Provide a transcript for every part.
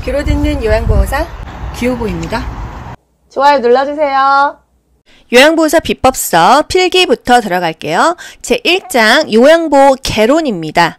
귀로 듣는 요양보호사 귀요보입니다. 좋아요 눌러주세요. 요양보호사 비법서 필기부터 들어갈게요. 제1장 요양보호 개론입니다.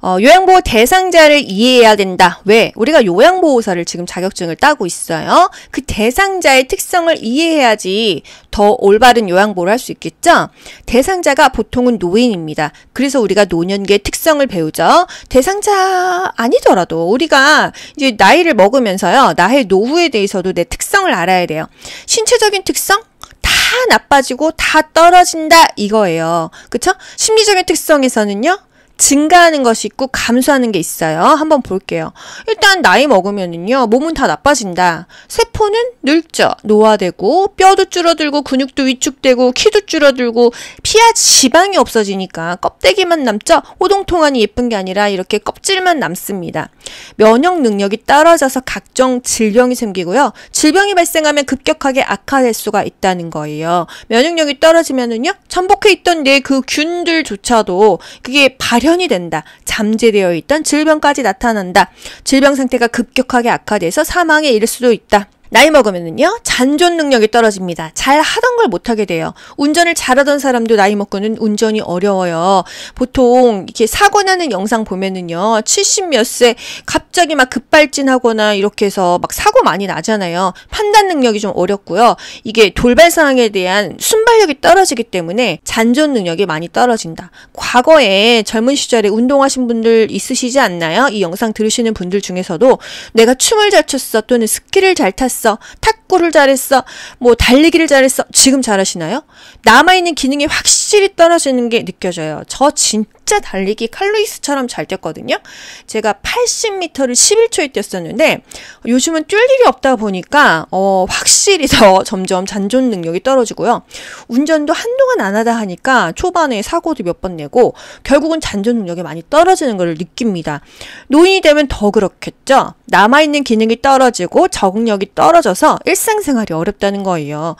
요양보호 대상자를 이해해야 된다. 왜? 우리가 요양보호사를 지금 자격증을 따고 있어요. 그 대상자의 특성을 이해해야지 더 올바른 요양보호를 할 수 있겠죠? 대상자가 보통은 노인입니다. 그래서 우리가 노년기의 특성을 배우죠. 대상자 아니더라도 우리가 이제 나이를 먹으면서요. 나의 노후에 대해서도 내 특성을 알아야 돼요. 신체적인 특성? 다 나빠지고 다 떨어진다 이거예요. 그쵸? 심리적인 특성에서는요. 증가하는 것이 있고 감소하는 게 있어요. 한번 볼게요. 일단 나이 먹으면은요. 몸은 다 나빠진다. 세포는 늙죠. 노화되고 뼈도 줄어들고 근육도 위축되고 키도 줄어들고 피하 지방이 없어지니까 껍데기만 남죠. 오동통하니 예쁜 게 아니라 이렇게 껍질만 남습니다. 면역 능력이 떨어져서 각종 질병이 생기고요. 질병이 발생하면 급격하게 악화될 수가 있다는 거예요. 면역력이 떨어지면은요. 잠복해 있던 내 그 균들조차도 그게 발현이 된다. 잠재되어 있던 질병까지 나타난다. 질병 상태가 급격하게 악화돼서 사망에 이를 수도 있다. 나이 먹으면은요, 잔존 능력이 떨어집니다. 잘 하던 걸 못하게 돼요. 운전을 잘하던 사람도 나이 먹고는 운전이 어려워요. 보통 이렇게 사고 나는 영상 보면은요, 70 몇 세 갑자기 막 급발진하거나 이렇게 해서 막 사고 많이 나잖아요. 판단 능력이 좀 어렵고요. 이게 돌발 상황에 대한 순발력이 떨어지기 때문에 잔존 능력이 많이 떨어진다. 과거에 젊은 시절에 운동하신 분들 있으시지 않나요? 이 영상 들으시는 분들 중에서도 내가 춤을 잘 췄어 또는 스키를 잘 탔어 탁구를 잘했어, 뭐 달리기를 잘했어. 지금 잘하시나요? 남아있는 기능이 확실히 떨어지는 게 느껴져요. 저 진짜 달리기 칼루이스처럼 잘 뛰었거든요. 제가 80m를 11초에 뛰었었는데 요즘은 뛸 일이 없다 보니까 확실히 더 점점 잔존 능력이 떨어지고요. 운전도 한동안 안 하다 하니까 초반에 사고도 몇 번 내고 결국은 잔존 능력이 많이 떨어지는 걸 느낍니다. 노인이 되면 더 그렇겠죠. 남아있는 기능이 떨어지고 적응력이 떨어져서 일상생활이 어렵다는 거예요.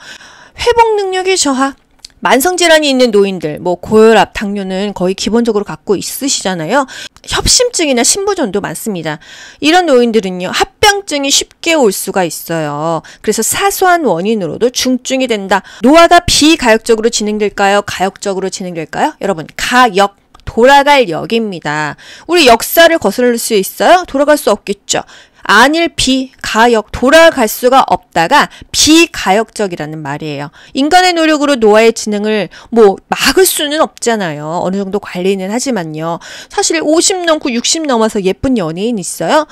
회복 능력이 저하. 만성질환이 있는 노인들, 뭐 고혈압, 당뇨는 거의 기본적으로 갖고 있으시잖아요. 협심증이나 심부전도 많습니다. 이런 노인들은요, 합병증이 쉽게 올 수가 있어요. 그래서 사소한 원인으로도 중증이 된다. 노화가 비가역적으로 진행될까요? 가역적으로 진행될까요? 여러분, 가역. 돌아갈 역입니다. 우리 역사를 거슬릴 수 있어요? 돌아갈 수 없겠죠. 안일 비가역, 돌아갈 수가 없다가 비가역적이라는 말이에요. 인간의 노력으로 노화의 진행을 막을 수는 없잖아요. 어느 정도 관리는 하지만요. 사실 50 넘고 60 넘어서 예쁜 연예인 있어요?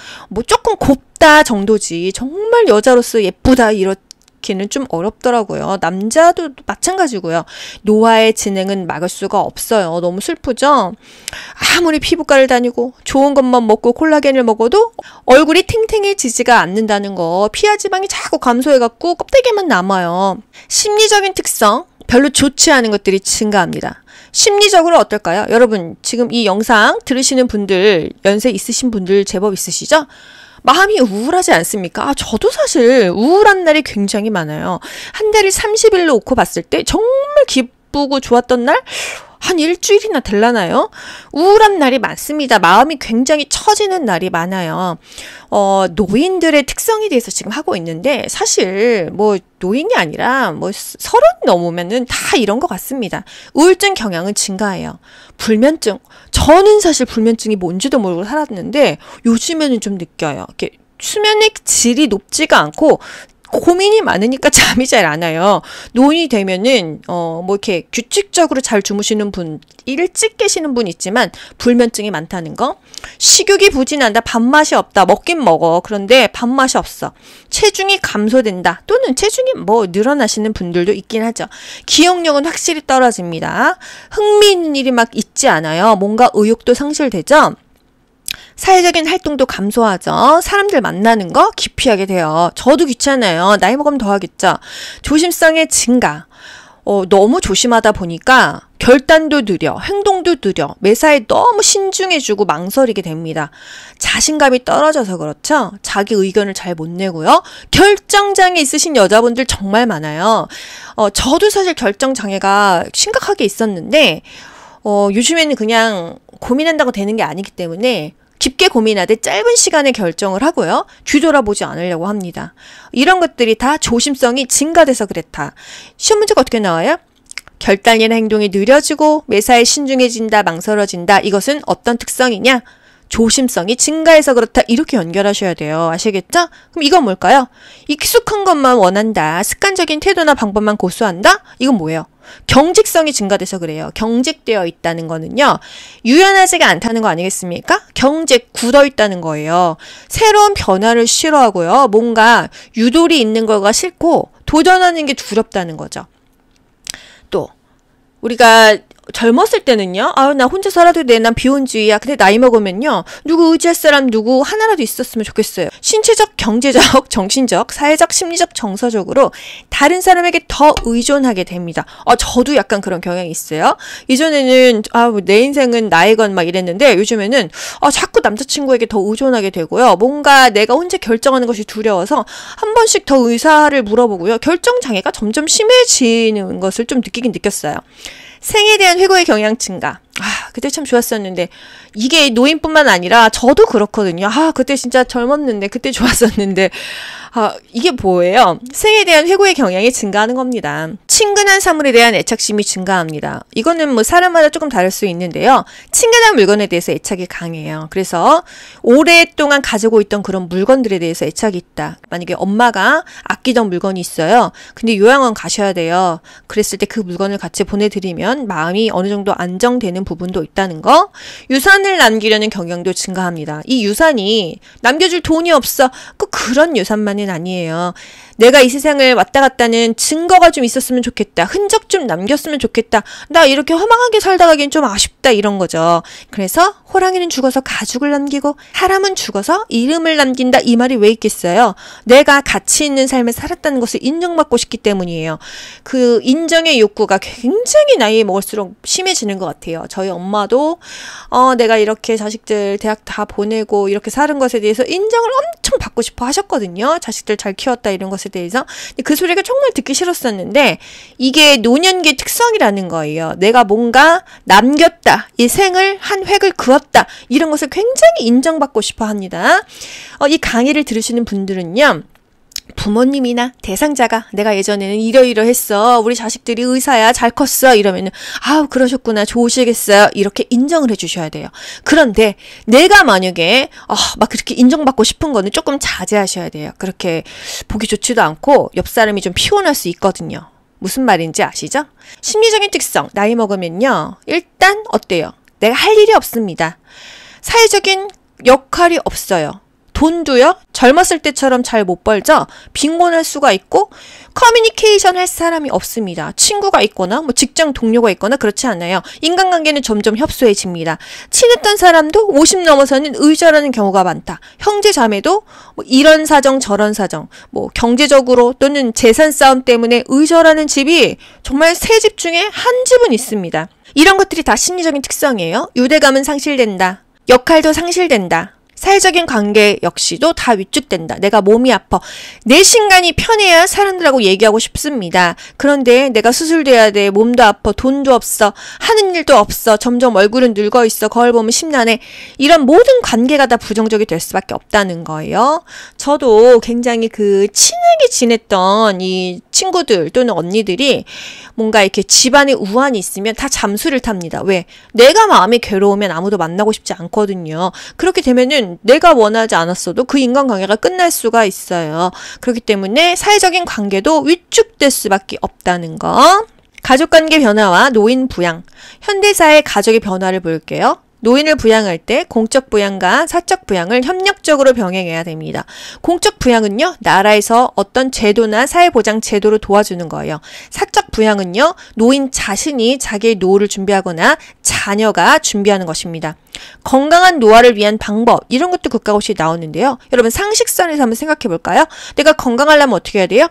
조금 곱다 정도지. 정말 여자로서 예쁘다 이렇게는 좀 어렵더라고요. 남자도 마찬가지고요. 노화의 진행은 막을 수가 없어요. 너무 슬프죠? 아무리 피부과를 다니고 좋은 것만 먹고 콜라겐을 먹어도 얼굴이 탱탱해지지가 않는다는 거. 피하 지방이 자꾸 감소해갖고 껍데기만 남아요. 심리적인 특성, 별로 좋지 않은 것들이 증가합니다. 심리적으로 어떨까요? 여러분 지금 이 영상 들으시는 분들, 연세 있으신 분들 제법 있으시죠? 마음이 우울하지 않습니까? 저도 사실 우울한 날이 굉장히 많아요. 한 달을 30일로 놓고 봤을 때 정말 기쁘고 좋았던 날? 한 일주일이나 될라나요? 우울한 날이 많습니다. 마음이 굉장히 처지는 날이 많아요. 노인들의 특성에 대해서 지금 하고 있는데 사실 노인이 아니라 30 넘으면은 다 이런 것 같습니다. 우울증 경향은 증가해요. 불면증. 저는 사실 불면증이 뭔지도 모르고 살았는데 요즘에는 좀 느껴요. 이렇게 수면의 질이 높지가 않고 고민이 많으니까 잠이 잘 안 와요. 노인이 되면은 이렇게 규칙적으로 잘 주무시는 분, 일찍 깨시는 분 있지만 불면증이 많다는 거. 식욕이 부진한다. 밥맛이 없다. 먹긴 먹어. 그런데 밥맛이 없어. 체중이 감소된다. 또는 체중이 늘어나시는 분들도 있긴 하죠. 기억력은 확실히 떨어집니다. 흥미있는 일이 막 있지 않아요. 뭔가 의욕도 상실되죠. 사회적인 활동도 감소하죠. 사람들 만나는 거 기피하게 돼요. 저도 귀찮아요. 나이 먹으면 더 하겠죠. 조심성의 증가. 너무 조심하다 보니까 결단도 느려, 행동도 느려, 매사에 너무 신중해지고 망설이게 됩니다. 자신감이 떨어져서 그렇죠. 자기 의견을 잘 못 내고요. 결정장애 있으신 여자분들 정말 많아요. 저도 사실 결정장애가 심각하게 있었는데 요즘에는 그냥 고민한다고 되는 게 아니기 때문에 깊게 고민하되 짧은 시간에 결정을 하고요. 뒤돌아보지 않으려고 합니다. 이런 것들이 다 조심성이 증가돼서 그렇다. 시험 문제가 어떻게 나와요? 결단이나 행동이 느려지고 매사에 신중해진다, 망설여진다. 이것은 어떤 특성이냐? 조심성이 증가해서 그렇다. 이렇게 연결하셔야 돼요. 아시겠죠? 그럼 이건 뭘까요? 익숙한 것만 원한다. 습관적인 태도나 방법만 고수한다? 이건 뭐예요? 경직성이 증가돼서 그래요. 경직되어 있다는 거는요. 유연하지가 않다는 거 아니겠습니까? 경직, 굳어 있다는 거예요. 새로운 변화를 싫어하고요. 뭔가 유도리 있는 거가 싫고 도전하는 게 두렵다는 거죠. 또 우리가 젊었을 때는요. 나 혼자 살아도 돼. 난 비혼주의야. 근데 나이 먹으면요. 누구 의지할 사람 누구 하나라도 있었으면 좋겠어요. 신체적, 경제적, 정신적, 사회적, 심리적, 정서적으로 다른 사람에게 더 의존하게 됩니다. 저도 약간 그런 경향이 있어요. 이전에는 내 인생은 나이건 막 이랬는데 요즘에는 자꾸 남자친구에게 더 의존하게 되고요. 뭔가 내가 혼자 결정하는 것이 두려워서 한 번씩 더 의사를 물어보고요. 결정 장애가 점점 심해지는 것을 좀 느끼긴 느꼈어요. 생에 대한 회고의 경향 증가. 그때 참 좋았었는데 이게 노인뿐만 아니라 저도 그렇거든요. 그때 진짜 젊었는데 그때 좋았었는데 이게 뭐예요? 생에 대한 회고의 경향이 증가하는 겁니다. 친근한 사물에 대한 애착심이 증가합니다. 이거는 뭐 사람마다 조금 다를 수 있는데요. 친근한 물건에 대해서 애착이 강해요. 그래서 오랫동안 가지고 있던 그런 물건들에 대해서 애착이 있다. 만약에 엄마가 아끼던 물건이 있어요. 근데 요양원 가셔야 돼요. 그랬을 때 그 물건을 같이 보내드리면 마음이 어느 정도 안정되는 부분도 있다는 거. 유산을 남기려는 경향도 증가합니다. 이 유산이 남겨줄 돈이 없어. 꼭 그런 유산만은 아니에요. 내가 이 세상을 왔다 갔다는 증거가 좀 있었으면 좋겠다. 흔적 좀 남겼으면 좋겠다. 나 이렇게 허망하게 살다 가기엔 좀 아쉽다. 이런 거죠. 그래서 호랑이는 죽어서 가죽을 남기고 사람은 죽어서 이름을 남긴다. 이 말이 왜 있겠어요? 내가 가치 있는 삶을 살았다는 것을 인정받고 싶기 때문이에요. 그 인정의 욕구가 굉장히 나이 먹을수록 심해지는 것 같아요. 저희 엄마도 내가 이렇게 자식들 대학 다 보내고 이렇게 사는 것에 대해서 인정을 엄청 받고 싶어 하셨거든요. 자식들 잘 키웠다 이런 것에 대해서. 근데 그 소리가 정말 듣기 싫었었는데 이게 노년기의 특성이라는 거예요. 내가 뭔가 남겼다. 이 생을 한 획을 그었다. 이런 것을 굉장히 인정받고 싶어 합니다. 이 강의를 들으시는 분들은요. 부모님이나 대상자가 내가 예전에는 이러이러했어. 우리 자식들이 의사야. 잘 컸어. 이러면은 그러셨구나. 좋으시겠어요. 이렇게 인정을 해주셔야 돼요. 그런데 내가 만약에 막 그렇게 인정받고 싶은 거는 조금 자제하셔야 돼요. 그렇게 보기 좋지도 않고 옆 사람이 좀 피곤할 수 있거든요. 무슨 말인지 아시죠? 심리적인 특성. 나이 먹으면요. 일단 어때요? 내가 할 일이 없습니다. 사회적인 역할이 없어요. 돈도요, 젊었을 때처럼 잘 못 벌죠? 빈곤할 수가 있고, 커뮤니케이션 할 사람이 없습니다. 친구가 있거나, 직장 동료가 있거나 그렇지 않아요. 인간관계는 점점 협소해집니다. 친했던 사람도 50 넘어서는 의절하는 경우가 많다. 형제 자매도 이런 사정 저런 사정, 경제적으로 또는 재산 싸움 때문에 의절하는 집이 정말 3집 중에 한 집은 있습니다. 이런 것들이 다 심리적인 특성이에요. 유대감은 상실된다. 역할도 상실된다. 사회적인 관계 역시도 다 위축된다. 내가 몸이 아파. 내 신간이 편해야 사람들하고 얘기하고 싶습니다. 그런데 내가 수술돼야 돼. 몸도 아파. 돈도 없어. 하는 일도 없어. 점점 얼굴은 늙어 있어. 거울 보면 심란해. 이런 모든 관계가 다 부정적이 될 수밖에 없다는 거예요. 저도 굉장히 친하게 지냈던 이 친구들 또는 언니들이 뭔가 이렇게 집안에 우환이 있으면 다 잠수를 탑니다. 왜? 내가 마음이 괴로우면 아무도 만나고 싶지 않거든요. 그렇게 되면은 내가 원하지 않았어도 그 인간관계가 끝날 수가 있어요. 그렇기 때문에 사회적인 관계도 위축될 수밖에 없다는 거. 가족관계 변화와 노인 부양. 현대사의 가족의 변화를 볼게요. 노인을 부양할 때 공적 부양과 사적 부양을 협력적으로 병행해야 됩니다. 공적 부양은요, 나라에서 어떤 제도나 사회보장 제도로 도와주는 거예요. 사적 부양은요, 노인 자신이 자기의 노후를 준비하거나 자녀가 준비하는 것입니다. 건강한 노화를 위한 방법, 이런 것도 국가고시에 나오는데요. 여러분 상식선에서 한번 생각해 볼까요? 내가 건강하려면 어떻게 해야 돼요?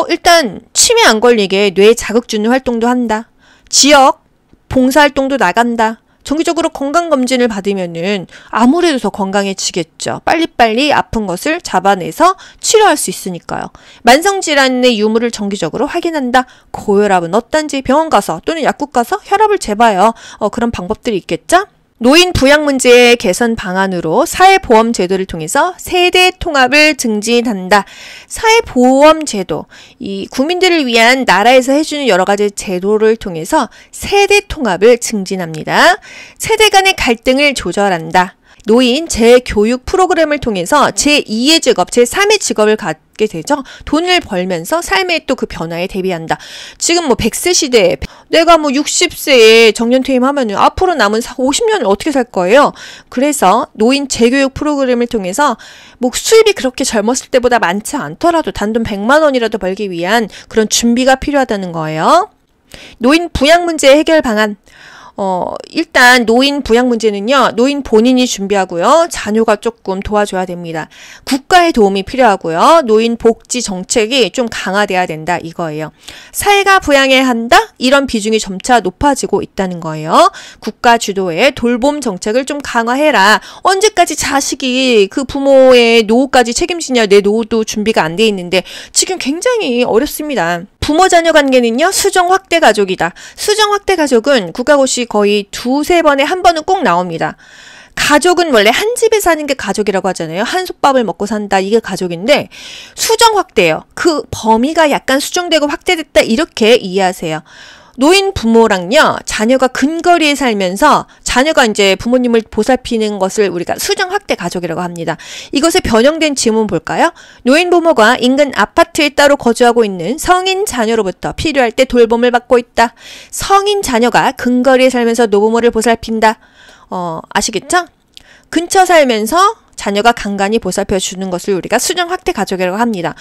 일단 치매 안 걸리게 뇌 자극 주는 활동도 한다. 지역 봉사활동도 나간다. 정기적으로 건강검진을 받으면은 아무래도 더 건강해지겠죠. 빨리빨리 아픈 것을 잡아내서 치료할 수 있으니까요. 만성질환의 유무를 정기적으로 확인한다. 고혈압은 어떤지 병원 가서 또는 약국 가서 혈압을 재봐요. 그런 방법들이 있겠죠? 노인 부양 문제 개선 방안으로 사회보험 제도를 통해서 세대 통합을 증진한다. 사회보험 제도, 이 국민들을 위한 나라에서 해주는 여러 가지 제도를 통해서 세대 통합을 증진합니다. 세대 간의 갈등을 조절한다. 노인 재교육 프로그램을 통해서 제2의 직업, 제3의 직업을 갖게 되죠. 돈을 벌면서 삶의 또 그 변화에 대비한다. 지금 뭐 100세 시대에 내가 뭐 60세에 정년퇴임하면 앞으로 남은 50년을 어떻게 살 거예요? 그래서 노인 재교육 프로그램을 통해서 뭐 수입이 그렇게 젊었을 때보다 많지 않더라도 단돈 100만 원이라도 벌기 위한 그런 준비가 필요하다는 거예요. 노인 부양 문제 해결 방안. 일단 노인 부양 문제는요, 노인 본인이 준비하고요, 자녀가 조금 도와줘야 됩니다. 국가의 도움이 필요하고요, 노인 복지 정책이 좀 강화돼야 된다, 이거예요. 사회가 부양해야 한다? 이런 비중이 점차 높아지고 있다는 거예요. 국가 주도의 돌봄 정책을 좀 강화해라. 언제까지 자식이 그 부모의 노후까지 책임지냐, 내 노후도 준비가 안 돼 있는데, 지금 굉장히 어렵습니다. 부모 자녀 관계는요, 수정 확대 가족이다. 수정 확대 가족은 국가고시 거의 두세 번에 한 번은 꼭 나옵니다. 가족은 원래 한 집에 사는 게 가족이라고 하잖아요. 한솥밥을 먹고 산다, 이게 가족인데 수정 확대예요. 그 범위가 약간 수정되고 확대됐다, 이렇게 이해하세요. 노인 부모랑요, 자녀가 근거리에 살면서 자녀가 이제 부모님을 보살피는 것을 우리가 수정 확대 가족이라고 합니다. 이것에 변형된 지문 볼까요? 노인 부모가 인근 아파트에 따로 거주하고 있는 성인 자녀로부터 필요할 때 돌봄을 받고 있다. 성인 자녀가 근거리에 살면서 노부모를 보살핀다. 아시겠죠? 근처 살면서 자녀가 간간히 보살펴 주는 것을 우리가 수정 확대 가족이라고 합니다.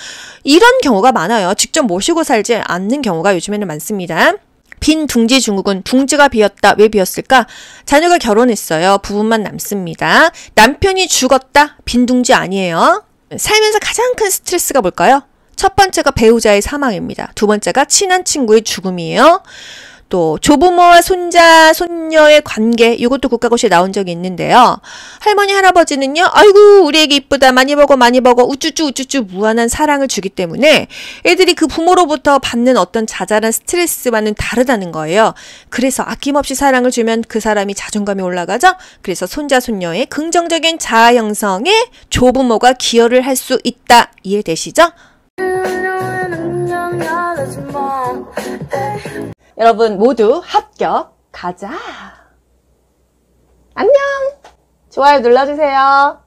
이런 경우가 많아요. 직접 모시고 살지 않는 경우가 요즘에는 많습니다. 빈 둥지 증후군, 둥지가 비었다. 왜 비었을까? 자녀가 결혼했어요. 부부만 남습니다. 남편이 죽었다. 빈 둥지 아니에요. 살면서 가장 큰 스트레스가 뭘까요? 첫 번째가 배우자의 사망입니다. 두 번째가 친한 친구의 죽음이에요. 또 조부모와 손자, 손녀의 관계, 이것도 국가고시에 나온 적이 있는데요. 할머니, 할아버지는요, 아이고 우리 애기 이쁘다, 많이 먹어 우쭈쭈 무한한 사랑을 주기 때문에 애들이 그 부모로부터 받는 어떤 자잘한 스트레스와는 다르다는 거예요. 그래서 아낌없이 사랑을 주면 그 사람이 자존감이 올라가죠. 그래서 손자, 손녀의 긍정적인 자아 형성에 조부모가 기여를 할 수 있다. 이해되시죠? 여러분 모두 합격! 가자! 안녕! 좋아요 눌러주세요.